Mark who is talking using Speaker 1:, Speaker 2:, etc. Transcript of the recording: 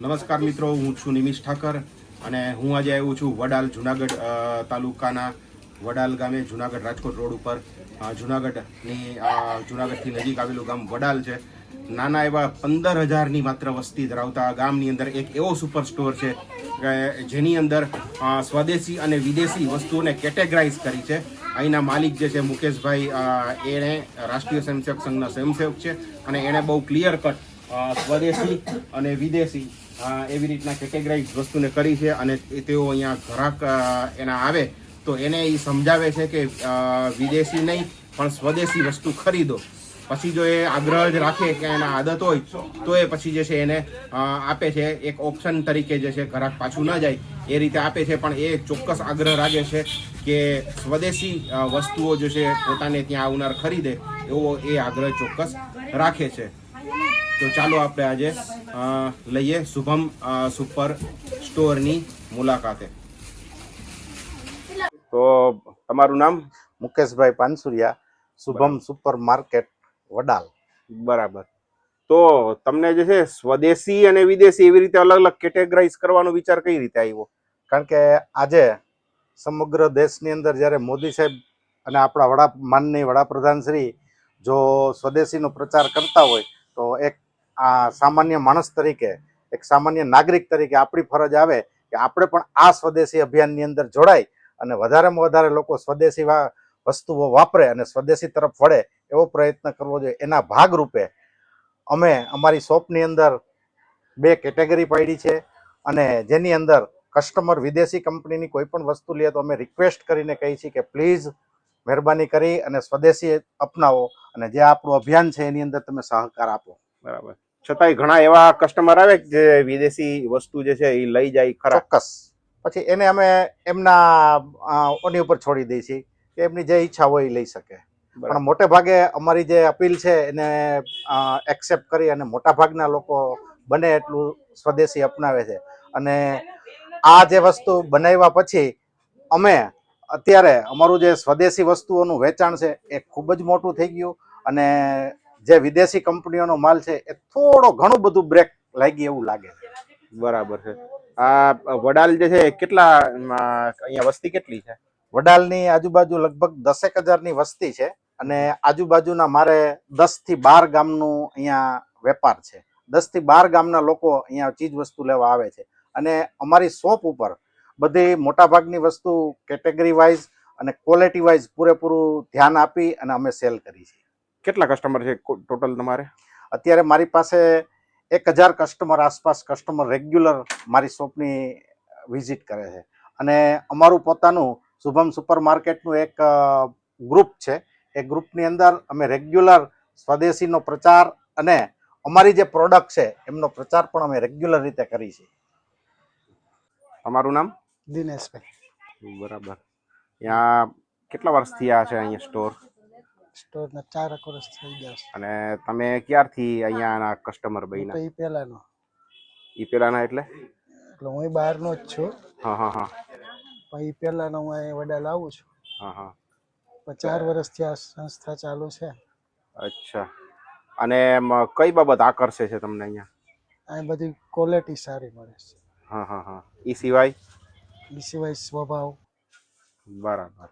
Speaker 1: નમસ્કાર મિત્રો, હું છું નિમિષ ઠાકર અને હું આજે આવ્યો છું વડાલ જુનાગઢ તાલુકાના વડાલ ગામે જુનાગઢ રાજકોટ રોડ ઉપર જુનાગઢથી નજીક આવેલું ગામ વડાલ છે. નાના એવા 15,000ની માત્ર વસ્તી ધરાવતા ગામની અંદર એક એવો સુપર સ્ટોર છે જેની અંદર સ્વદેશી અને વિદેશી વસ્તુઓને કેટેગરાઇઝ કરી છે. અહીંના માલિક જે છે મુકેશભાઈ, એણે રાષ્ટ્રીય સ્વયંસેવક સંઘના સ્વયંસેવક છે અને એણે બહુ ક્લિયર કટ સ્વદેશી અને વિદેશી એવી રીતના કેટેગરાઇઝ વસ્તુને કરી છે અને તેઓ અહીંયા ગ્રાહક એના આવે તો એને એ સમજાવે છે કે વિદેશી નહીં પણ સ્વદેશી વસ્તુ ખરીદો. પછી જો એ આગ્રહ જ રાખે કે એના આદત હોય તો એ પછી જે છે એને આપે છે, એક ઓપ્શન તરીકે જે છે ગ્રાહક પાછું ન જાય એ રીતે આપે છે. પણ એ ચોક્કસ આગ્રહ રાખે છે કે સ્વદેશી વસ્તુઓ જે છે પોતાને ત્યાં આવનાર ખરીદે, એવો એ આગ્રહ ચોક્કસ રાખે છે. તો ચાલો આપણે આજે લઈએ શુભમ સુપર સ્ટોરની મુલાકાતે. તો તમારું નામ?
Speaker 2: મુકેશભાઈ પાનસુરિયા, શુભમ સુપર માર્કેટ વડાલ.
Speaker 1: બરાબર. તો તમને જે છે સ્વદેશી અને વિદેશી એવી રીતે અલગ અલગ કેટેગરાઇઝ કરવાનો વિચાર કઈ રીતે આવ્યો?
Speaker 2: કારણ કે આજે સમગ્ર દેશની અંદર જ્યારે મોદી સાહેબ અને આપણા માનનીય વડાપ્રધાન શ્રી જો સ્વદેશીનો પ્રચાર કરતા હોય તો એક સામાન્ય માણસ તરીકે, એક સામાન્ય નાગરિક તરીકે આપણી ફરજ આવે કે આપણે પણ આ સ્વદેશી અભિયાનની અંદર જોડાય અને વધારેમાં વધારે લોકો સ્વદેશી વસ્તુઓ વાપરે અને સ્વદેશી તરફ વળે એવો પ્રયત્ન કરવો જોઈએ. એના ભાગરૂપે અમે અમારી શોપની અંદર 2 કેટેગરી પાડી છે અને જેની અંદર કસ્ટમર વિદેશી કંપનીની કોઈ પણ વસ્તુ લે તો અમે રિક્વેસ્ટ કરીને કહીએ છીએ કે પ્લીઝ મહેરબાની કરી અને સ્વદેશી અપનાવો અને જે આપણું અભિયાન છે એની અંદર તમે સહકાર આપો.
Speaker 1: બરાબર. છતાંય ઘણા એવા કસ્ટમર આવે જે વિદેશી વસ્તુ જે છે એ લઈ જાય ખરા.
Speaker 2: ચોક્કસ. પછી એને અમે એમના ઓની ઉપર છોડી દઈએ છીએ કે એમની જે ઈચ્છા હોય એ લઈ શકે. પણ મોટે ભાગે અમારી જે અપીલ છે એને એક્સેપ્ટ કરી અને મોટા ભાગના લોકો બને એટલું સ્વદેશી અપનાવે છે. અને આ જે વસ્તુ બનાવ્યા પછી અમે અત્યારે અમારું જે સ્વદેશી વસ્તુઓનું વેચાણ છે એ ખૂબ જ મોટું થઈ ગયું અને જે વિદેશી કંપનીઓનો માલ છે એ થોડો ઘણું બધું બ્રેક લાગી એવું લાગે.
Speaker 1: બરાબર છે. આ વડાલ જે છે કેટલા અહીંયા વસ્તી કેટલી છે?
Speaker 2: વડાલની આજુબાજુ લગભગ 10,000ની વસ્તી છે અને આજુબાજુના મારે 10 થી 12 ગામનું અહીંયા વેપાર છે. 10 થી 12 ગામના લોકો અહીંયા ચીજ વસ્તુ લેવા આવે છે અને અમારી શોપ ઉપર બધી મોટાભાગની વસ્તુ કેટેગરી વાઇઝ અને ક્વોલિટી વાઇઝ પૂરેપૂરું ધ્યાન આપી અને અમે સેલ કરી છે.
Speaker 1: કેટલા કસ્ટમર છે ટોટલ તમારે?
Speaker 2: અત્યારે મારી પાસે 1,000 કસ્ટમર આસપાસ કસ્ટમર રેગ્યુલર મારી શોપની વિઝિટ કરે છે અને અમારું પોતાનું શુભમ સુપર માર્કેટનું એક ગ્રુપ છે. એ ગ્રુપની અંદર અમે રેગ્યુલર સ્વદેશીનો પ્રચાર અને અમારી જે પ્રોડક્ટ છે એમનો પ્રચાર પણ અમે રેગ્યુલર રીતે કરી છે.
Speaker 1: તમારું નામ?
Speaker 3: દિનેશભાઈ.
Speaker 1: બરાબર. ત્યાં કેટલા વર્ષથી આ છે અહીંયા સ્ટોર?
Speaker 3: સ્ટોરના 4 વર્ષ થઈ ગયા છે.
Speaker 1: અને તમે ક્યારથી અહીંયાના કસ્ટમર બન્યા?
Speaker 3: તો એ પહેલાનો.
Speaker 1: ઈ પેલાના એટલે
Speaker 3: હું બહારનો જ છું.
Speaker 1: હા હા હા.
Speaker 3: પણ એ પહેલાનો હું અહીં વડાલ આવું છું.
Speaker 1: હા હા.
Speaker 3: 4 વર્ષથી આ સંસ્થા ચાલુ છે.
Speaker 1: અચ્છા. અને કઈ બાબત આકર્ષે છે તમને અહીંયા?
Speaker 3: અહીં બધી ક્વોલિટી સારી મળે છે.
Speaker 1: હા હા હા. એ સિવાય?
Speaker 3: એ સિવાય સ્વભાવ.
Speaker 1: બરાબર.